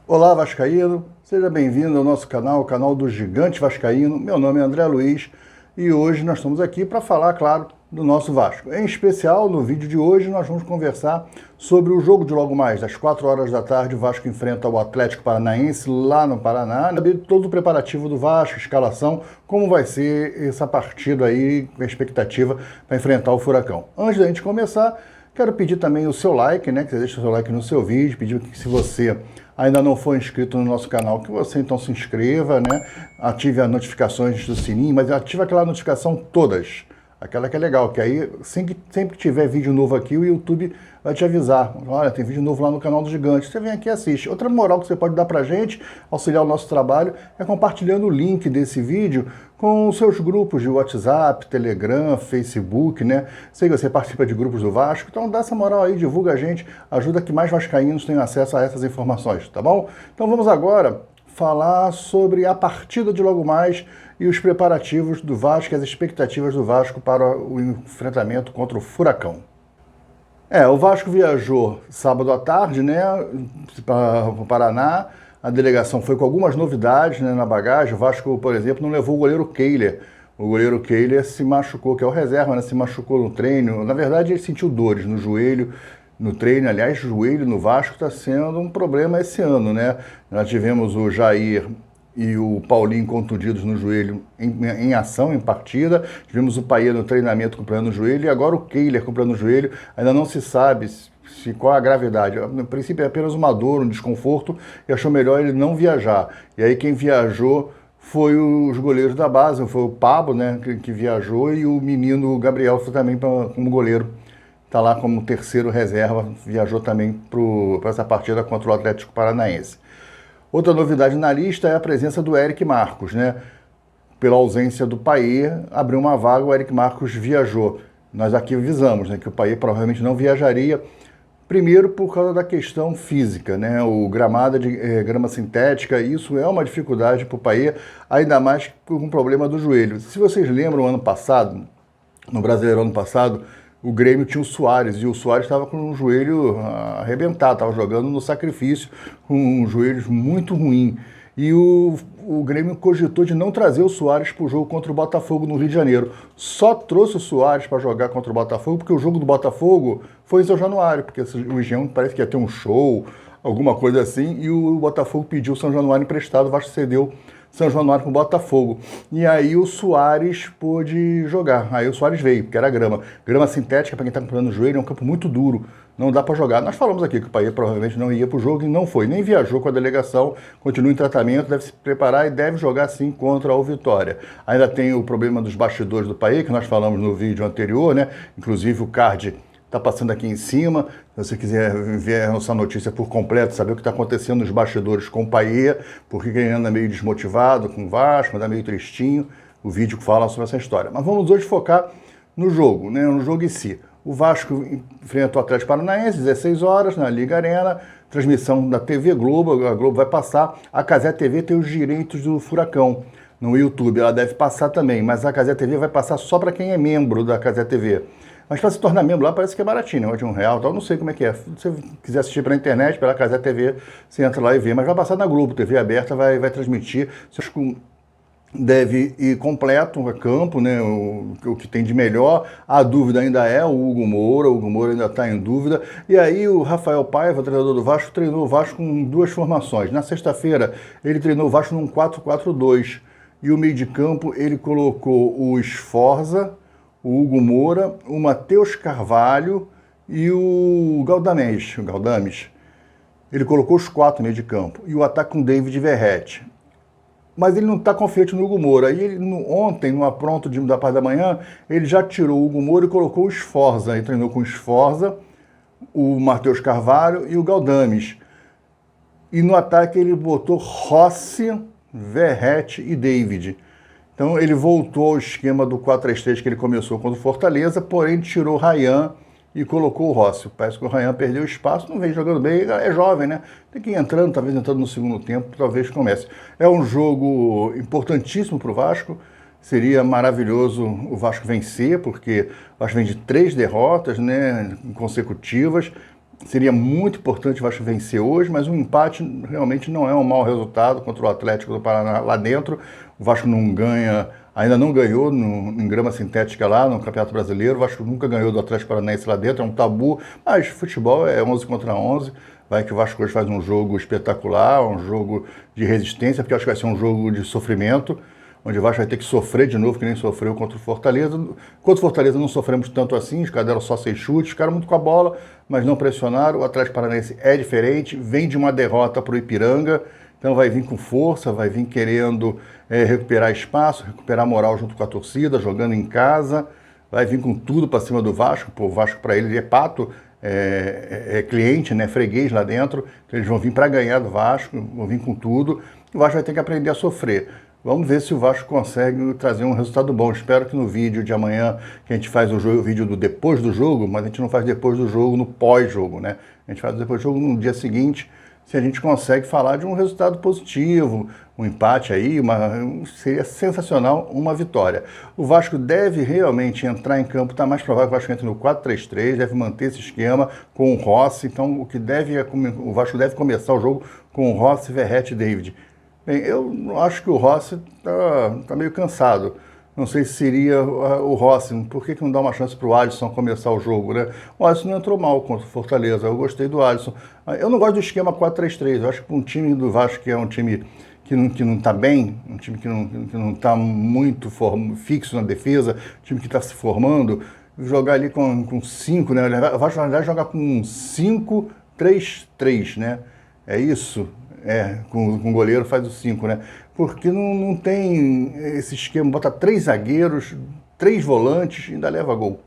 Olá, Vascaíno, seja bem-vindo ao nosso canal, o canal do Gigante Vascaíno. Meu nome é André Luiz e hoje nós estamos aqui para falar, claro, do nosso Vasco. Em especial, no vídeo de hoje, nós vamos conversar sobre o jogo de logo mais, às 4 horas da tarde, o Vasco enfrenta o Atlético Paranaense lá no Paraná. Saber todo o preparativo do Vasco, escalação, como vai ser essa partida aí, com a expectativa para enfrentar o Furacão. Antes da gente começar, quero pedir também o seu like, né? Que você deixe o seu like no seu vídeo, pedir que se você ainda não for inscrito no nosso canal, que você então se inscreva, né? Ative as notificações do sininho, mas ative aquela notificação todas. Aquela que é legal, que aí sempre que tiver vídeo novo aqui, o YouTube vai te avisar. Olha, tem vídeo novo lá no canal do Gigante. Você vem aqui e assiste. Outra moral que você pode dar pra gente, auxiliar o nosso trabalho, é compartilhando o link desse vídeo com os seus grupos de WhatsApp, Telegram, Facebook, né? Sei que você participa de grupos do Vasco, então dá essa moral aí, divulga a gente, ajuda que mais vascaínos tenham acesso a essas informações, tá bom? Então vamos agora falar sobre a partida de logo mais e os preparativos do Vasco, as expectativas do Vasco para o enfrentamento contra o Furacão. O Vasco viajou sábado à tarde, né, para o Paraná. A delegação foi com algumas novidades, né, na bagagem. O Vasco, por exemplo, não levou o goleiro Keiler. O goleiro Keiler se machucou, que é o reserva, né, se machucou no treino. Na verdade, ele sentiu dores no joelho, no treino. Aliás, joelho no Vasco está sendo um problema esse ano, né? Nós tivemos o Jair e o Paulinho contundidos no joelho em ação, em partida. Tivemos o Paia no treinamento com problema no joelho e agora o Keiler com problema no joelho. Ainda não se sabe qual a gravidade. No princípio é apenas uma dor, um desconforto, e achou melhor ele não viajar. E aí quem viajou foi os goleiros da base, foi o Pablo, né, que viajou, e o menino Gabriel foi também como goleiro. Está lá como terceiro reserva, viajou também para essa partida contra o Atlético Paranaense. Outra novidade na lista é a presença do Eric Marcos, né? Pela ausência do Paê, abriu uma vaga, o Eric Marcos viajou. Nós aqui avisamos, né, que o Paê provavelmente não viajaria, primeiro por causa da questão física, né? O gramado de grama sintética, isso é uma dificuldade para o Paê, ainda mais com o problema do joelho. Se vocês lembram, ano passado, no Brasileirão ano passado, o Grêmio tinha o Suárez, e o Suárez estava com o joelho arrebentado, estava jogando no sacrifício, com um joelho muito ruim. E o Grêmio cogitou de não trazer o Suárez para o jogo contra o Botafogo no Rio de Janeiro. Só trouxe o Suárez para jogar contra o Botafogo, porque o jogo do Botafogo foi em São Januário, porque o Engenhão parece que ia ter um show, alguma coisa assim, e o Botafogo pediu o São Januário emprestado, o Vasco cedeu São Januário com o Botafogo. E aí o Suárez pôde jogar. Aí o Suárez veio, porque era grama. Grama sintética, para quem está com problema no joelho, é um campo muito duro. Não dá para jogar. Nós falamos aqui que o Paê provavelmente não ia para o jogo e não foi. Nem viajou com a delegação, continua em tratamento, deve se preparar e deve jogar sim contra o Vitória. Ainda tem o problema dos bastidores do Paê, que nós falamos no vídeo anterior, né? Inclusive o card está passando aqui em cima. Se você quiser ver essa notícia por completo, saber o que está acontecendo nos bastidores com o Paê, porque ele anda meio desmotivado com o Vasco, anda meio tristinho, o vídeo fala sobre essa história. Mas vamos hoje focar no jogo, né, no jogo em si. O Vasco enfrenta o Atlético Paranaense, 16 horas, na Liga Arena, transmissão da TV Globo, a Globo vai passar, a Cazé TV tem os direitos do Furacão no YouTube, ela deve passar também, mas a Cazé TV vai passar só para quem é membro da Cazé TV. Mas para se tornar membro lá parece que é baratinho, né? De R$1, tal, não sei como é que é. Se você quiser assistir pela internet, pela Cazé TV, você entra lá e vê. Mas vai passar na Globo, TV aberta, vai transmitir. Deve ir completo a campo, né? O que tem de melhor. A dúvida ainda é o Hugo Moura ainda está em dúvida. E aí o Rafael Paiva, treinador do Vasco, treinou o Vasco com duas formações. Na sexta-feira ele treinou o Vasco num 4-4-2. E o meio de campo ele colocou o Sforza, o Hugo Moura, o Matheus Carvalho e o Galdames. Ele colocou os quatro no meio de campo. E o ataque com o David Verrete. Mas ele não está confiante no Hugo Moura. Aí ontem, no apronto da parte da manhã, ele já tirou o Hugo Moura e colocou o Sforza. Ele treinou com o Sforza, o Matheus Carvalho e o Galdames. E no ataque ele botou Rossi, Verrete e David. Então ele voltou ao esquema do 4-3-3 que ele começou contra o Fortaleza, porém tirou o Ryan e colocou o Rossi. Parece que o Ryan perdeu espaço, não vem jogando bem, é jovem, né? Tem que ir entrando, talvez entrando no segundo tempo, talvez comece. É um jogo importantíssimo para o Vasco, seria maravilhoso o Vasco vencer, porque o Vasco vem de 3 derrotas, né, consecutivas, Seria muito importante o Vasco vencer hoje, mas um empate realmente não é um mau resultado contra o Atlético do Paraná lá dentro. O Vasco não ganha, ainda não ganhou em grama sintética lá no Campeonato Brasileiro. O Vasco nunca ganhou do Atlético Paranaense lá dentro, é um tabu. Mas futebol é 11 contra 11. Vai que o Vasco hoje faz um jogo espetacular, um jogo de resistência, porque eu acho que vai ser um jogo de sofrimento, onde o Vasco vai ter que sofrer de novo, que nem sofreu contra o Fortaleza. Contra o Fortaleza não sofremos tanto assim, os caras deram só 6 chutes, ficaram muito com a bola, mas não pressionaram. O Atlético Paranaense é diferente, vem de uma derrota para o Ipiranga, então vai vir com força, vai vir querendo recuperar espaço, recuperar moral junto com a torcida, jogando em casa, vai vir com tudo para cima do Vasco. Pô, o Vasco para ele é pato, é cliente, né, freguês lá dentro, então eles vão vir para ganhar do Vasco, vão vir com tudo, o Vasco vai ter que aprender a sofrer. Vamos ver se o Vasco consegue trazer um resultado bom. Espero que no vídeo de amanhã, que a gente faz o vídeo do depois do jogo, mas a gente não faz depois do jogo no pós-jogo, né? A gente faz depois do jogo no dia seguinte, se a gente consegue falar de um resultado positivo, um empate aí, seria sensacional uma vitória. O Vasco deve realmente entrar em campo, está mais provável que o Vasco entre no 4-3-3, deve manter esse esquema com o Rossi, então o Vasco deve começar o jogo com o Rossi, Verratti e David. Bem, eu acho que o Rossi tá meio cansado. Não sei se seria o Rossi. Por que não dá uma chance para o Alisson começar o jogo, né? O Alisson não entrou mal contra o Fortaleza. Eu gostei do Alisson. Eu não gosto do esquema 4-3-3. Eu acho que um time do Vasco, que é um time que não está bem, um time que não está muito fixo na defesa, um time que está se formando, jogar ali com 5, né? O Vasco, na verdade, jogar com 5-3-3, né? É isso. Com o goleiro faz o 5, né? Porque não tem esse esquema, bota 3 zagueiros, 3 volantes e ainda leva gol.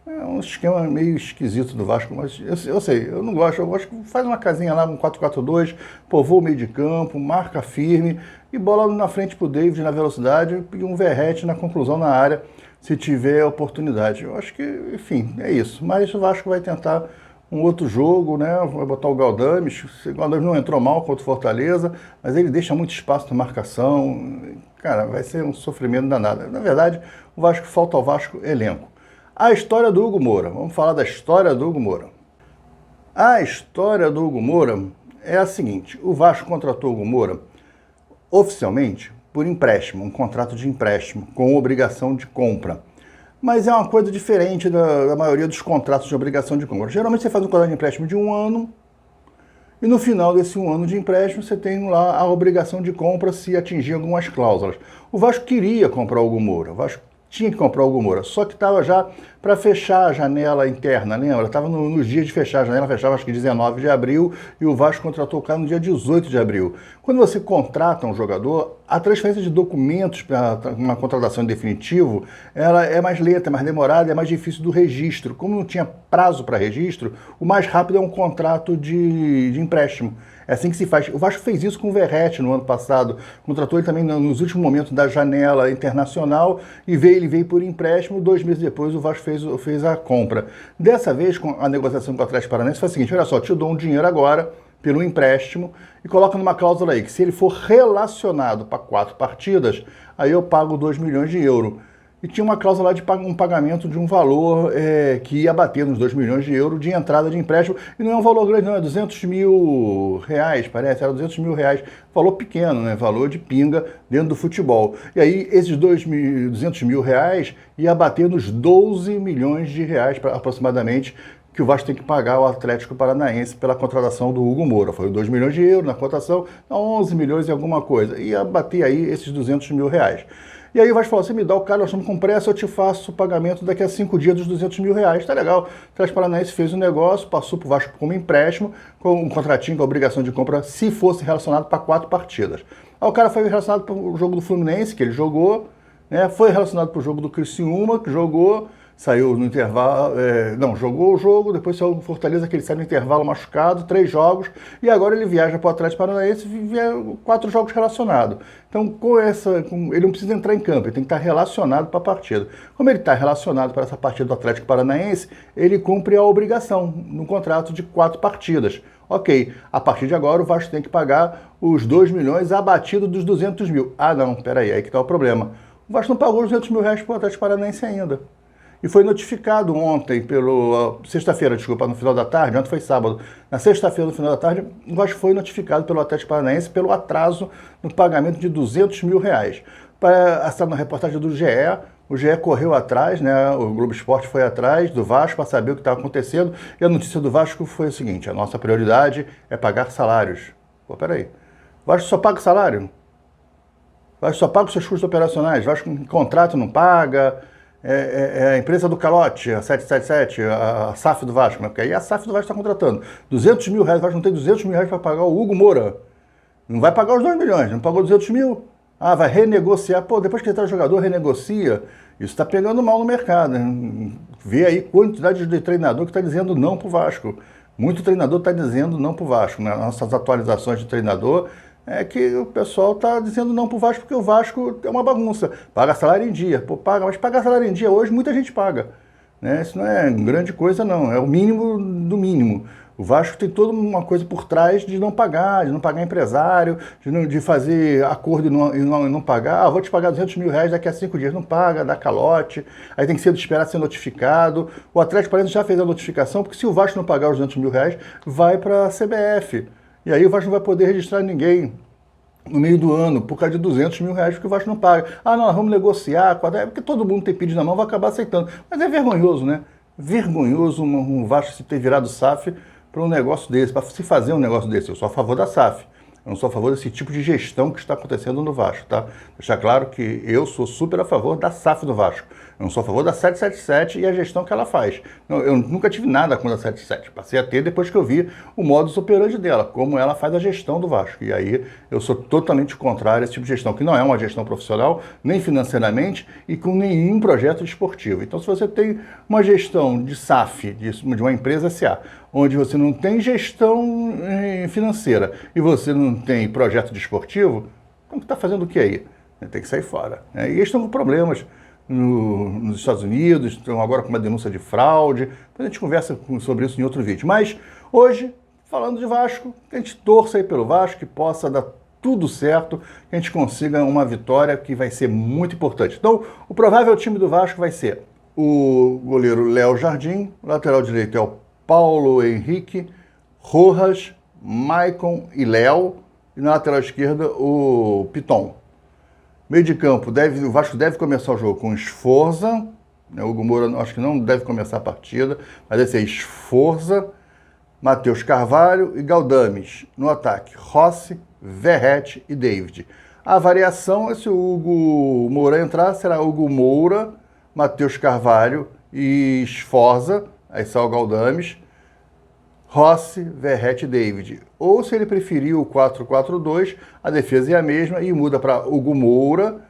É um esquema meio esquisito do Vasco, mas eu sei, eu não gosto. Eu gosto que faz uma casinha lá, um 4-4-2, povoa o meio de campo, marca firme e bola na frente pro David na velocidade e um Verratti na conclusão na área, se tiver oportunidade. Eu acho que, enfim, é isso. Mas o Vasco vai tentar um outro jogo, né? Vai botar o Galdames. O Galdames não entrou mal contra o Fortaleza, mas ele deixa muito espaço na marcação. Cara, vai ser um sofrimento danado. Na verdade, o Vasco, falta ao Vasco elenco. A história do Hugo Moura. Vamos falar da história do Hugo Moura. A história do Hugo Moura é a seguinte: o Vasco contratou o Hugo Moura oficialmente por empréstimo, um contrato de empréstimo com obrigação de compra. Mas é uma coisa diferente da maioria dos contratos de obrigação de compra. Geralmente você faz um contrato de empréstimo de 1 ano e no final desse 1 ano de empréstimo você tem lá a obrigação de compra se atingir algumas cláusulas. O Vasco queria comprar o Hugo Moura, o Vasco tinha que comprar o Hugo Moura, só que estava já para fechar a janela interna, lembra? Estava nos dias de fechar a janela, fechava acho que 19 de abril e o Vasco contratou o cara no dia 18 de abril. Quando você contrata um jogador, a transferência de documentos para uma contratação em definitivo, ela é mais lenta, é mais demorada, é mais difícil do registro. Como não tinha prazo para registro, o mais rápido é um contrato de empréstimo. É assim que se faz. O Vasco fez isso com o Verratti no ano passado. Contratou ele também nos últimos momentos da janela internacional e ele veio por empréstimo. 2 meses depois o Vasco fez a compra. Dessa vez, com a negociação com o Atlético Paranaense, foi o seguinte: olha só, te dou um dinheiro agora pelo empréstimo e coloca numa cláusula aí que se ele for relacionado para 4 partidas, aí eu pago 2 milhões de euros. E tinha uma cláusula lá de um pagamento de um valor que ia bater nos 2 milhões de euros de entrada de empréstimo. E não é um valor grande, não, é 200 mil reais, parece, era 200 mil reais. Valor pequeno, né? Valor de pinga dentro do futebol. E aí esses 200 mil reais ia bater nos 12 milhões de reais aproximadamente, que o Vasco tem que pagar ao Atlético Paranaense pela contratação do Hugo Moura. Foi 2 milhões de euros na cotação, 11 milhões e alguma coisa. Ia bater aí esses 200 mil reais. E aí o Vasco falou: você me dá o cara, nós estamos com pressa, eu te faço o pagamento daqui a 5 dias dos 200 mil reais. Tá legal. O Atlético Paranaense fez o negócio, passou para o Vasco como empréstimo, com um contratinho com a obrigação de compra, se fosse relacionado para 4 partidas. Aí o cara foi relacionado para o jogo do Fluminense, que ele jogou, né? Foi relacionado para o jogo do Criciúma, que jogou, saiu no intervalo, jogou o jogo, depois saiu no Fortaleza, que ele saiu no intervalo machucado, 3 jogos, e agora ele viaja para o Atlético Paranaense e 4 jogos relacionados. Então, ele não precisa entrar em campo, ele tem que estar relacionado para a partida. Como ele está relacionado para essa partida do Atlético Paranaense, ele cumpre a obrigação no contrato de 4 partidas. Ok, a partir de agora o Vasco tem que pagar os 2 milhões abatido dos 200 mil. Ah não, peraí, aí que está o problema. O Vasco não pagou os 200 mil reais para o Atlético Paranaense ainda. E foi notificado ontem, sexta-feira, desculpa, no final da tarde, ontem foi sábado, na sexta-feira, no final da tarde, o Vasco foi notificado pelo Atlético Paranaense pelo atraso no pagamento de R$200 mil. Está na reportagem do GE, o GE correu atrás, né, o Globo Esporte foi atrás do Vasco para saber o que estava acontecendo, e a notícia do Vasco foi o seguinte: a nossa prioridade é pagar salários. Pô, peraí, o Vasco só paga salário? O Vasco só paga os seus custos operacionais? O Vasco em contrato não paga? A empresa do calote, a 777, a SAF do Vasco, né? Porque aí a SAF do Vasco está contratando R$200 mil, o Vasco não tem R$200 mil para pagar o Hugo Moura. Não vai pagar os 2 milhões, não pagou 200 mil. Ah, vai renegociar. Pô, depois que ele está jogador, renegocia. Isso está pegando mal no mercado, né? Vê aí quantidade de treinador que está dizendo não para o Vasco. Muito treinador está dizendo não para o Vasco. Nas nossas atualizações de treinador, é que o pessoal está dizendo não para o Vasco, porque o Vasco é uma bagunça. Paga salário em dia. Pô, paga, mas pagar salário em dia hoje muita gente paga. Né? Isso não é grande coisa, não. É o mínimo do mínimo. O Vasco tem toda uma coisa por trás de não pagar empresário, de fazer acordo e não pagar. Ah, vou te pagar R$200 mil daqui a 5 dias. Não paga, dá calote. Aí tem que esperar ser notificado. O Atlético Paranaense já fez a notificação, porque se o Vasco não pagar os R$200 mil, vai para a CBF. E aí o Vasco não vai poder registrar ninguém no meio do ano, por causa de R$200 mil, porque o Vasco não paga. Ah, não, vamos negociar, porque todo mundo tem pedido na mão, vai acabar aceitando. Mas é vergonhoso, né? Vergonhoso um Vasco se ter virado SAF para um negócio desse, para se fazer um negócio desse. Eu sou a favor da SAF. Eu não sou a favor desse tipo de gestão que está acontecendo no Vasco, tá? Deixar claro que eu sou super a favor da SAF do Vasco. Eu não sou a favor da 777 e a gestão que ela faz. Eu nunca tive nada contra a 777. Passei a ter depois que eu vi o modus operandi dela, como ela faz a gestão do Vasco. E aí eu sou totalmente contrário a esse tipo de gestão, que não é uma gestão profissional, nem financeiramente e com nenhum projeto esportivo. Então, se você tem uma gestão de SAF, de uma empresa SA, onde você não tem gestão financeira e você não tem projeto desportivo, então está fazendo o que aí? Tem que sair fora. E eles estão com problemas nos Estados Unidos, estão agora com uma denúncia de fraude. Depois a gente conversa sobre isso em outro vídeo. Mas hoje, falando de Vasco, que a gente torça aí pelo Vasco, que possa dar tudo certo, que a gente consiga uma vitória que vai ser muito importante. Então, o provável time do Vasco vai ser o goleiro Léo Jardim, o lateral direito é o Paulo Henrique, Rojas, Maicon e Léo, e na lateral esquerda o Piton. Meio de campo, o Vasco deve começar o jogo com Sforza, né? O Hugo Moura acho que não deve começar a partida, mas deve ser Sforza, Matheus Carvalho e Galdames. No ataque, Rossi, Verrete e David. A variação é se o Hugo Moura entrar, será Hugo Moura, Matheus Carvalho e Sforza, aí só o Galdames, Rossi, Verrete e David. Ou se ele preferir o 4-4-2, a defesa é a mesma e muda para Hugo Moura,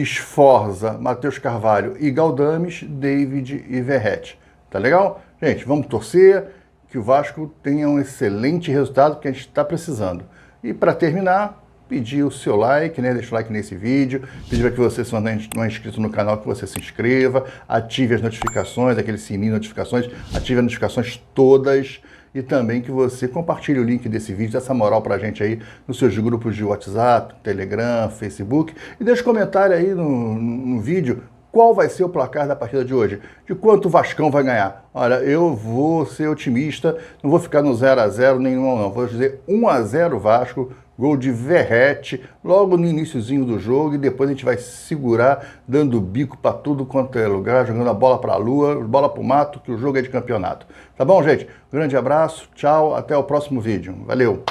Sforza, Matheus Carvalho e Galdames, David e Verrete. Tá legal? Gente, vamos torcer que o Vasco tenha um excelente resultado que a gente está precisando. E para terminar, pedir o seu like, né? Deixa o like nesse vídeo, pedir para que você, se não é inscrito no canal, que você se inscreva, ative as notificações, aquele sininho de notificações, ative as notificações todas e também que você compartilhe o link desse vídeo, dessa moral pra gente aí nos seus grupos de WhatsApp, Telegram, Facebook e deixe comentário aí no vídeo qual vai ser o placar da partida de hoje, de quanto o Vascão vai ganhar. Olha, eu vou ser otimista, não vou ficar no 0-0 nenhum não, vou dizer 1-0 Vasco, gol de Verrete, logo no iniciozinho do jogo, e depois a gente vai segurar, dando bico para tudo quanto é lugar, jogando a bola para a lua, bola para o mato, que o jogo é de campeonato. Tá bom, gente? Grande abraço, tchau, até o próximo vídeo. Valeu!